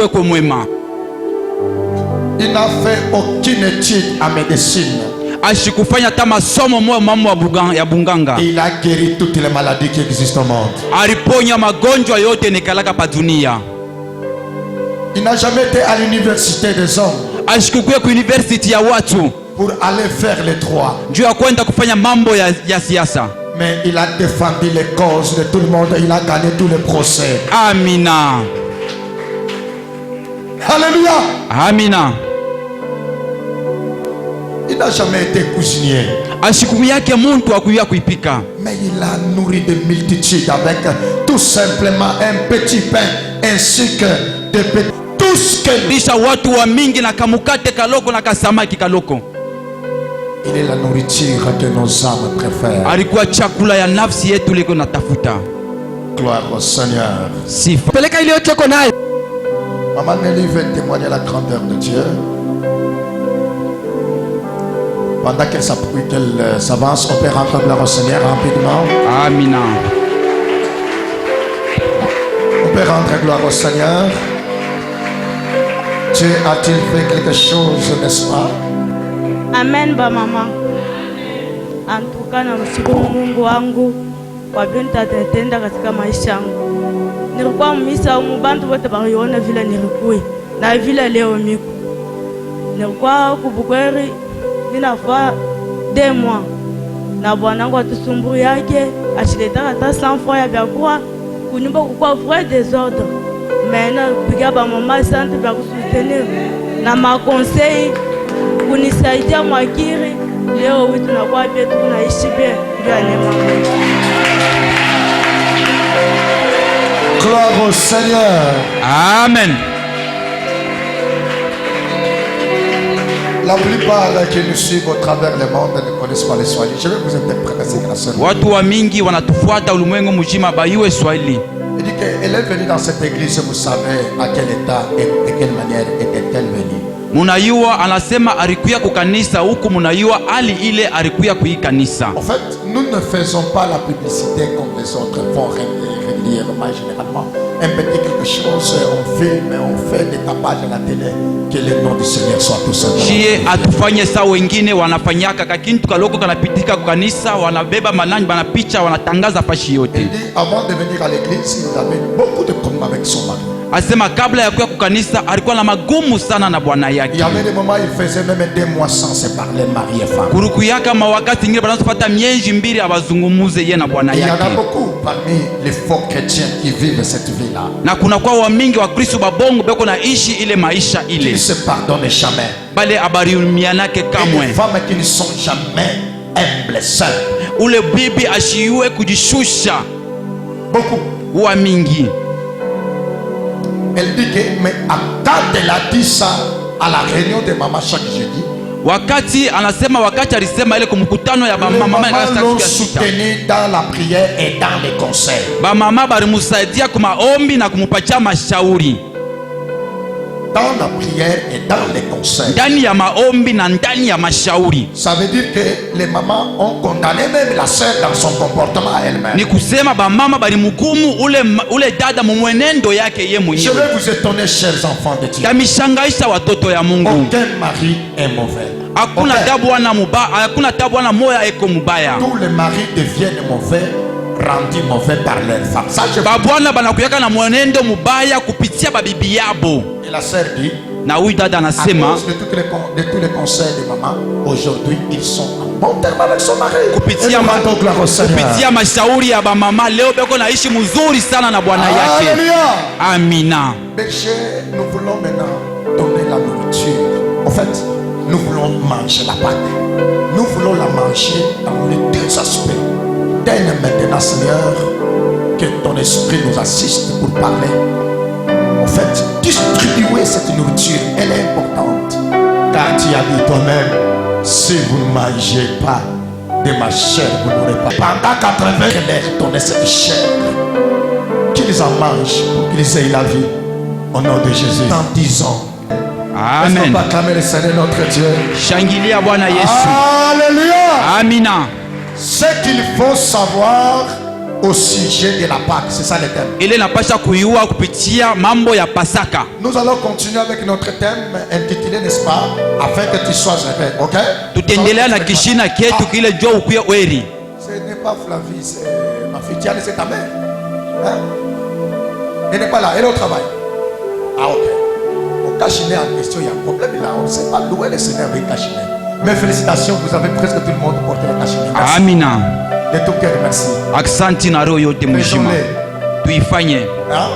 Mungu eko mwema. Il n'a fait aucune étude en médecine. Ashikufanya hata masomo moja mambo ya bunganga. Il a guéri toutes les maladies qui existent au monde. Aliponya magonjwa yote nekalaka pa dunia. Il n'a jamais été à l'université des hommes. Ashikukuya ku university ya watu pour aller faire les droits. Juu ya kwenda kufanya mambo ya siasa. Mais il a défendu les causes de tout le monde. Il a gagné tous les procès. Amina. Alléluia. Amina. Il n'a jamais été cuisinier. Ashikuku yake muntu akuya kuipika. Mais il a nourri des multitudes avec tout simplement un petit pain ainsi que des petits. Tout ce que lisha watu wa mingi na kamukate kaloko na kasamaki kaloko. Il est la nourriture que nos âmes préfèrent. Alikuwa chakula ya nafsi yetu liko natafuta. Gloire au Seigneur. Sifa. Peleka ile yote uko nayo. Maman Nelly veut témoigner la grandeur de Dieu. Pendant qu'elle s'avance, on peut rendre gloire au Seigneur rapidement. Amina. On peut rendre gloire au Seigneur. Dieu a-t-il fait quelque chose, n'est-ce pas? Amen ba mama. Antuka na mshukuru Mungu wangu kwa binti atatenda katika maisha yangu. Nilikuwa mmisa mbantu wote bariona vile nilikuwa na vile leo miko. Nilikuwa kubukweri ninafaa 2 mois na bwanangu atusumburu yake ashileta hata 100 fois ya byakua kunyumba kukua vrai désordre. Maintenant piga ba mama sante ba kusutenir na ma conseil kunisaidia mwakiri leo wetu tunakuwa pia tunaishi bien bien mama. Gloire au Seigneur. Amen. La plupart qui nous suivent au travers le monde ne connaissent pas le Swahili. Je vais vous interpréter ce grâce. Watu wa mingi wanatufuata ulimwengu mzima bayue Swahili. Il dit qu'elle est venue dans cette église, vous savez à quel état et de quelle manière était-elle venue. Munayua anasema alikuya kukanisa huku munayua ali ile alikuya kuikanisa. En fait, nous ne faisons pas la publicité comme les autres font régulièrement généralement. Un petit quelque chose, on filme, on fait des tapages à la télé. Que le nom du Seigneur soit tout seul. Chie atufanye saa wengine wanafanyaka kakintu kaloko kanapitika kukanisa wanabeba manani banapicha wanatangaza pashi yote. Il dit avant de venir à l'église, il avait beaucoup de problèmes avec son mari. Asema kabla ya kuya kukanisa alikuwa na magumu sana na bwana yake. Il y avait des moments il faisait même 2 mois sans se parler mari et femme. Kuruku yaka mawakati ingine banazopata miezi mbili abazungumuze ye na bwana yake. Il y en a beaucoup parmi les faux chrétiens qui vivent cette vie-là. Na kuna kwa wamingi wa Kristo babongo beko na ishi ile maisha ile. Ils ne se pardonnent jamais. Bale abariumianake kamwe. Les femmes qui ne sont jamais humbles seules. Ule bibi ashiwe kujishusha. Beaucoup. Wa mingi. Elle dit que, mais quand elle a dit ça à la réunion de maman chaque jeudi, wakati anasema wakati alisema ile kumkutano ya mama l'ont soutenu dans la prière et dans les conseils. Ba mama balimusaidia kumaombi na kumupatia mashauri. Dans la prière et dans les conseils. Ndani ya maombi na ndani ya mashauri. Ça veut dire que les mamans ont condamné même la sœur dans son comportement à elle-même. Ni kusema ba mama balimhukumu ule dada mwenendo yake yeye mwenyewe. Je vais vous étonner, chers enfants de Dieu. Yamishangaisha watoto ya Mungu. Aucun mari est mauvais. Hakuna tabwana mubaya, hakuna tabwana moya eko mubaya. Tous les maris deviennent mauvais, rendus mauvais par leur femme. Ça je. Babwana banakuyaka na mwenendo mubaya kupitia babibi yabo. Et la sœur dit. Na huyu dada anasema à cause de tous les conseils de maman, aujourd'hui ils sont en bon terme avec son mari. Kupitia mashauri ya ba mama leo beko naishi mzuri sana na bwana yake. Alléluia. Amina. Péché, nous voulons maintenant donner la nourriture. En fait, nous voulons manger la pâte. Nous voulons la manger dans les 2 aspects. Donne maintenant, Seigneur, que ton esprit nous assiste pour parler. En fait, distribuer cette nourriture, elle est importante. Car tu as dit toi-même, si vous ne mangez pas de ma chair, vous n'aurez pas. Pendant 80 ans, elle donnait cette chair. Qu'ils en mangent pour qu'ils aient la vie. Au nom de Jésus. Dans 10 ans. Amen. Est-ce qu'on va acclamer le Seigneur notre Dieu? Shangilia Bwana Yesu. Alléluia. Amina. Ce qu'il faut savoir, au sujet de la Pâque. C'est ça le thème. ile napasha kuiua kupitia mambo ya Pasaka. Nous allons continuer avec notre thème intitulé, n'est-ce pas, afin que tu sois heureux. Ok? Tutaendelea na kishina ketu kile jua ukuye weri. Ce n'est pas Flavie, c'est ma fille. Tiens, c'est ta mère. Hein? Elle n'est pas là, elle est au travail. Ah, ok. Au Cachinet en question, il y a un problème là. On ne sait pas d'où est le Seigneur avec Cachinet. Mais félicitations, vous avez presque tout le monde porté le Cachinet. Merci. Amina. De tout cœur, merci. Aksanti na roho yote mzima. Tuifanye. Hein?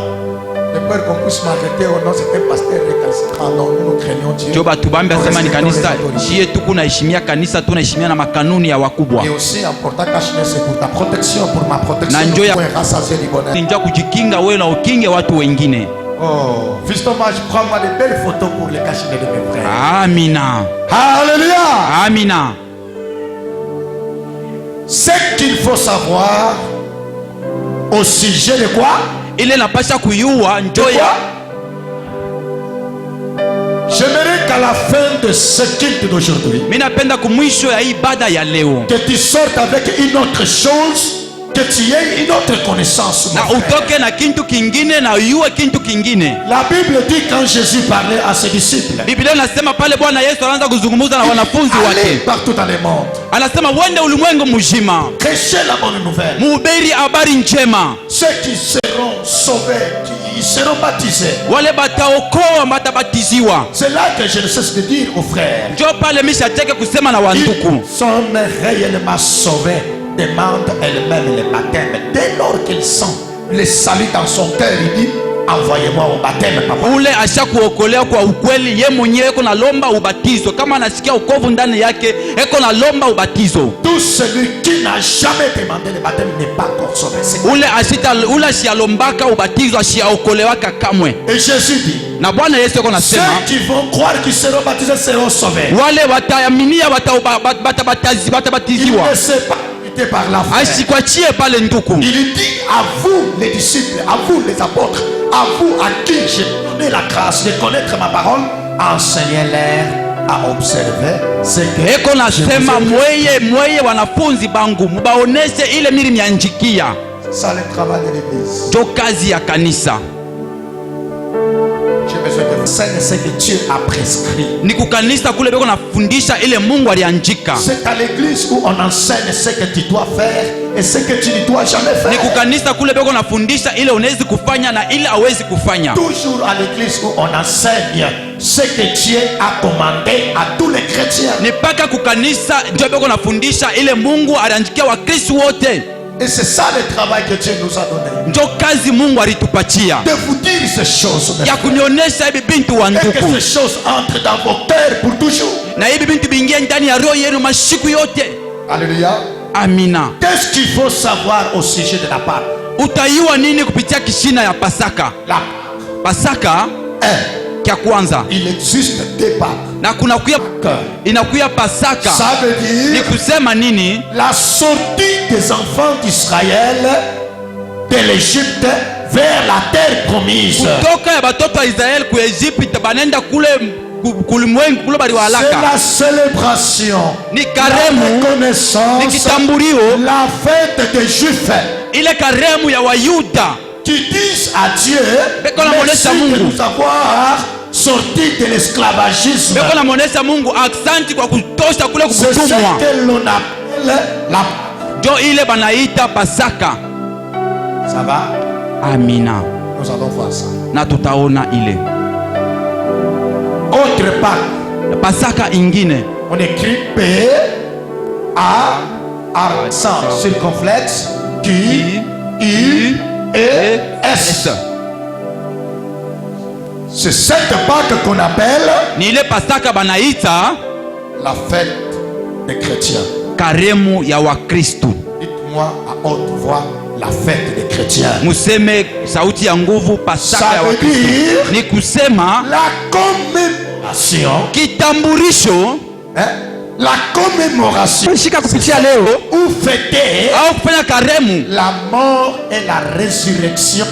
De peur qu'on puisse m'arrêter au nom, c'est un pasteur récalcitrant. Non, nous craignons Dieu. Joba tubambe asema ni kanisa. Shie tuku naheshimia kanisa, tunaheshimia na makanuni ya wakubwa. Et aussi en portant Cachinet, c'est pour ta protection, pour ma protection. Na njoya Ninja kujikinga wewe na ukinge watu wengine. Oh, Fiston Mage, prends-moi de belles photos pour les Cachinets de mes frères. Amina. Alléluia. Amina. Ce qu'il faut savoir au sujet de quoi? Ile napasha kuyua njoya. J'aimerais qu'à la fin de ce culte d'aujourd'hui, Mimi napenda kumwisho ya ibada ya leo, que tu sortes avec une autre chose, que tu aies une autre connaissance. na utoke na kintu kingine na uyue kintu kingine. La Bible dit quand Jésus parlait à ses disciples, Biblia inasema pale Bwana Yesu anaanza kuzungumza na wanafunzi allez wake, partout dans le monde, anasema wende ulimwengu mzima, prêchez la bonne nouvelle. mhubiri habari njema. Ceux qui seront sauvés, qui seront baptisés. Wale bataokoa batabatiziwa. C'est là que je ne cesse de dire aux frères, Njo pale mishateke kusema na wanduku, ils sont réellement sauvés, demandent elles-mêmes le baptême. Dès lors qu'ils sont le salut dans son cœur, il dit, envoyez-moi au baptême, papa. ule asha kuokolea kwa ukweli, ye mwenyewe eko na lomba ubatizo. Kama anasikia ukovu ndani yake, eko na lomba ubatizo. Tout celui qui n'a jamais demandé le baptême n'est pas encore sauvé. Ule ashialombaka ubatizo ashiaokolewaka kamwe. Et Jésus dit, Na Bwana Yesu eko nasema, ceux qui vont croire qu'ils seront baptisés seront sauvés. wale wataaminia Il batabatiziwa. ne s'est pas quitté par la foi. Asikwachie pale nduku. Il dit à vous les disciples, à vous les apôtres, à vous à qui j'ai donné la grâce de connaître ma parole, enseignez-leur à observer ce que Eko nasema mweye wanafunzi bangu mubaoneshe ile miri mianjikia. ça le travail de l'église. Jo kazi ya kanisa J'ai besoin que vous enseignez ce que Dieu a prescrit. ni kukanisa kule beko nafundisha ile Mungu alianjika. C'est à l'église où on enseigne ce que tu dois faire et ce que tu ne dois jamais Ni faire. kukanisa kule beko nafundisha ile unawezi kufanya na ile hawezi kufanya. Toujours à l'église où on enseigne ce que Dieu a commandé à tous les chrétiens. Ni paka kukanisa ndio beko nafundisha ile Mungu alianjikia Wakristo wote. Et c'est ça le travail que Dieu nous a donné. Ndio kazi Mungu alitupatia De vous dire ces choses. mes ya frères. kunionyesha hivi bintu wa Et que nduku, ces choses entrent dans vos cœurs pour toujours. na hivi bintu bingie ndani ya roho yenu mashiku yote. Alléluia. Amina. Qu'est-ce qu'il faut savoir au sujet de la Pâque? Utaiwa nini kupitia kishina ya Pasaka? La Pasaka Pâque. kya kwanza, Il existe deux Pâques. na kuna kuya inakuya Pasaka. Ça veut Ni dire kusema nini? la sortie des enfants d'Israël de l'Égypte vers la terre promise. Kutoka ya batoto wa Israeli ku Egypt banenda kule kulimwengu kule bali C'est walaka. la célébration, Ni la karemu, ni reconnaissance, kitamburio, la fête des Juifs ile karemu ya Wayuda qui disent à Dieu, Beko na merci mwonyesha de Mungu. nous avoir sortis de l'esclavagisme. beko namuonesha Mungu aksanti kwa kutosha kule C'est ce kukutumwa. que l'on appelle la... Ndio ile banaita Pasaka. Ça va? Amina. Nous allons voir ça. Na tutaona ile Autre Pâque, Pasaka ingine on écrit P, A, accent circonflexe, Q, U, E, S. C'est cette Pâque qu'on appelle ni ile Pasaka banaita la fête des chrétiens. karemu ya Wakristu. Dites-moi à haute voix la fête des chrétiens. Museme sauti ya nguvu, Pasaka Ça ya veut Wakristu dire ni kusema la commémoration, kitambulisho hein, la commémoration shika kupitia leo ou fêter au kufanya karemu la mort et la résurrection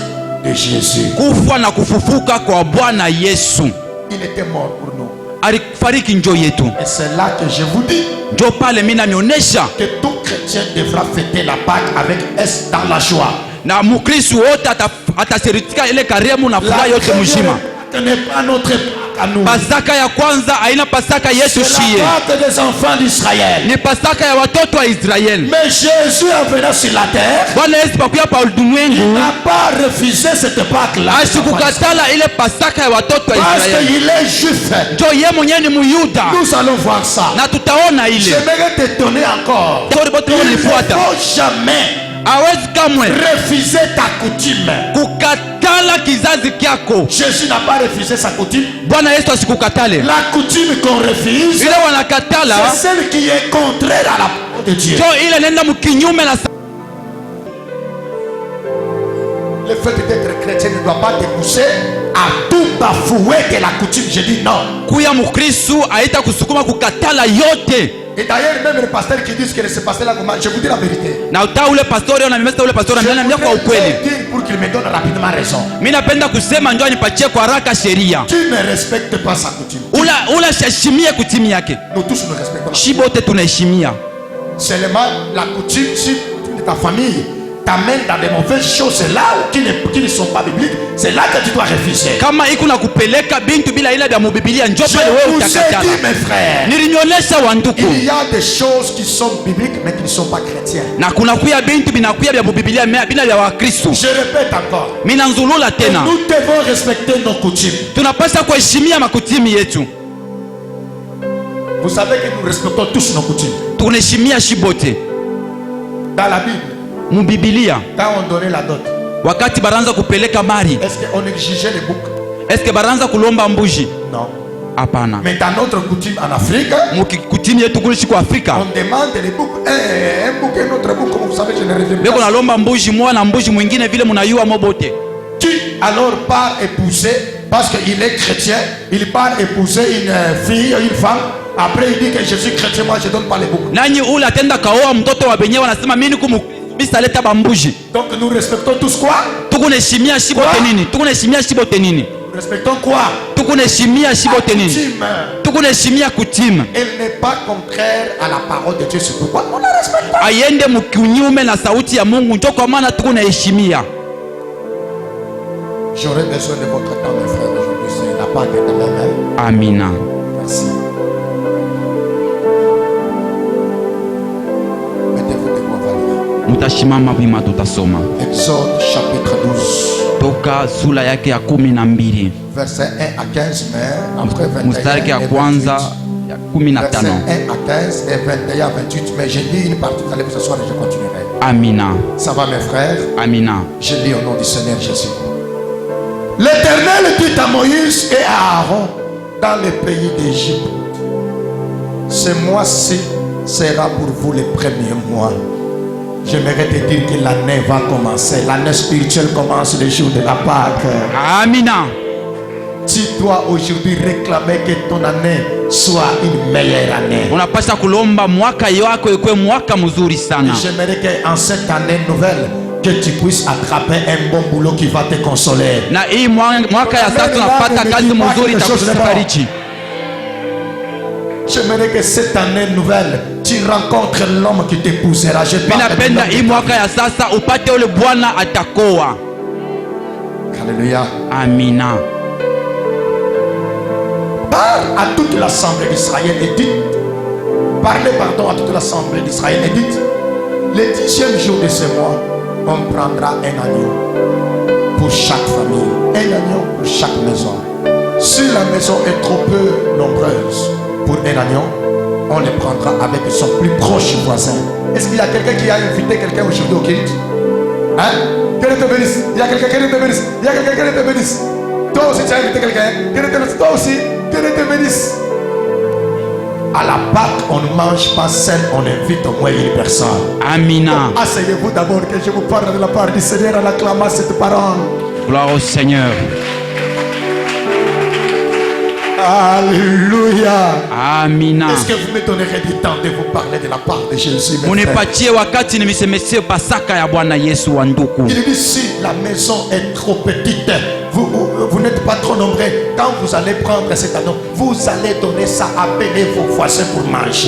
de Jésus. kufa na kufufuka kwa Bwana Yesu. Il était mort pour nous. alifariki njo yetu. Et c'est là que je vous dis Njo pale mimi namionesha que tout chrétien devra fêter la Pâque avec S dans la joie. na Mukristo wote atasiritika ile karimu na furaha yote mzima. Ce n'est pas notre Pâque à nous. Pasaka ya kwanza haina pasaka yetu C'est shie. la Pâque des enfants d'Israël. Ni pasaka ya watoto wa Israeli. Mais Jésus en venant sur la terre, Bwana Yesu pakuya pa il ulimwengu n'a pas refusé cette Pâque-là. asikukatala ile pasaka ya watoto wa Parce Israeli. qu'il est juif. Njo ye mwenyewe ni Muyuda Nous allons voir ça. na tutaona ile. J'aimerais te donner encore. Tori bote Il ne walifuata. faut jamais Hawezi kamwe refuser ta coutume. kukatala kizazi kyako. Jésus n'a pas refusé sa coutume. Bwana Yesu asikukatale. La coutume qu'on refuse, Ile wanakatala c'est celle qui est contraire à la parole de Dieu. njo ile nenda mkinyume na Le fait d'être chrétien ne doit pas te pousser à tout bafouer que la coutume. Je dis non. kuya Mukristo haita kusukuma kukatala yote. Et d'ailleurs, même les pasteurs qui disent que ce pasteur-là, je vous dis la vérité. Na uta ule pastori na mimesa ule pastori Je ananiambia kwa voudrais ukweli. dire pour qu'il me donne rapidement raison. Mimi napenda kusema ndio anipatie kwa haraka sheria. Tu ne respectes pas sa coutume. Ula shashimie kutimi yake. Nous tous nous respectons. Shibote tunaheshimia. Seulement la coutume, si ta famille t'amène dans des mauvaises choses, c'est là qui ne sont pas bibliques, c'est là que tu dois refuser. Kama iko na kupeleka bintu bila ile vya Biblia njo Je pale wewe vous ai utakatala. dit, mes frères, Nilinyolesha wanduku. il y a des choses qui sont bibliques mais qui ne sont pas chrétiennes. Na kuna kuya bintu binakuya vya Biblia bila vya Wakristo. Je répète encore. Mimi nanzulula tena. Nous devons respecter nos coutumes. Tunapaswa kuheshimia makutimi yetu. Vous savez que nous respectons tous nos coutumes. Tunaheshimia shibote. Dans la Bible, Mu Biblia quand on donnait la dot, wakati baranza kupeleka mari, est-ce qu'on exigeait les boucs? eske baranza kulomba mbuji? Non. Hapana. Mais dans notre coutume en Afrique, Mukutimi yetu kulishi kwa Afrika. on demande les boucs. Un bouc et un autre bouc, comme vous savez, je ne reviens Beko pas. nalomba mbuji moja na mbuji mwingine vile munayua mobote. Tu alors part épouser, parce qu'il est chrétien, il part épouser une fille, une femme. Après il dit que je suis chrétien, moi je donne pas les boucs. Nanyi ule atenda kaoa mtoto wa benyewe wanasema mimi nikumisa leta bambuji. Donc nous respectons tous quoi? Tukunaheshimia shibote nini? Tukunaheshimia shibote nini? Nous respectons quoi? Tukunaheshimia shibote nini? Coutume. Tukunaheshimia kutime. Elle n'est pas contraire à la parole de Dieu, c'est pourquoi on la respecte. Aiende mkinyume na sauti ya Mungu, ndio kwa maana tukunaheshimia. J'aurais besoin de votre temps, mes frères, aujourd'hui. C'est la part de ta main. Amina. Merci. Mettez-vous debout, on va lire. Mutashimama wima, tutasoma Exode chapitre 12, toka sura yake ya 12 verset 1 à 15, mais après 21 mstari ya et kwanza 28. ya Verset 15. 1 à 15 et 21 à 28. Mais j'ai lu une partie, vous allez vous asseoir et je continuerai. Amina. Ça va, mes frères? Amina. Je lis au nom du Seigneur Jésus. L'Éternel dit à Moïse et à Aaron dans le pays d'Égypte: ce mois-ci sera pour vous le premier mois. J'aimerais te dire que l'année va commencer. L'année spirituelle commence le jour de la Pâque. Amina. Tu dois aujourd'hui réclamer que ton année soit une meilleure année. Unapaswa kulomba mwaka yako ikuwe mwaka mzuri sana. J'aimerais qu'en cette année nouvelle, que tu puisses attraper un bon boulot qui va te consoler. Na hii mwaka ya sasa tunapata kazi mzuri itakufariji. J'aimerais que cette année nouvelle, tu rencontres l'homme qui t'épousera. Je Mimi parle de napenda l'homme hii de ta mwaka ya sasa upate ule bwana atakoa. vie. Alléluia. Amina. Parle à toute l'assemblée d'Israël et dites, parlez pardon à toute l'assemblée d'Israël et dites: le 10e jour de ce mois, on prendra un agneau pour chaque famille, un agneau pour chaque maison. Si la maison est trop peu nombreuse pour un agneau, on le prendra avec son plus proche voisin. Est-ce qu'il y a quelqu'un qui a invité quelqu'un aujourd'hui au culte? Hein? Que Dieu te bénisse. Il y a quelqu'un qui te bénisse. Il y a quelqu'un qui te bénisse. Toi aussi tu as invité quelqu'un. Que Dieu te bénisse. Toi aussi, que Dieu te bénisse. À la Pâque, on ne mange pas seul, on invite au moins une personne. Amina. Asseyez-vous d'abord que je vous parle de la part du Seigneur en acclamant cette parole. Gloire au Seigneur. Alléluia. Amina. Est-ce que vous me donnerez du temps de vous parler de la part de Jésus, mes frères? Munipatie wakati nimisemesie pasaka ya Bwana Yesu wa nduku. Il dit si la maison est trop petite, vous n'êtes pas trop nombreux. Quand vous allez prendre cet anneau, vous allez donner ça, appeler vos voisins pour manger.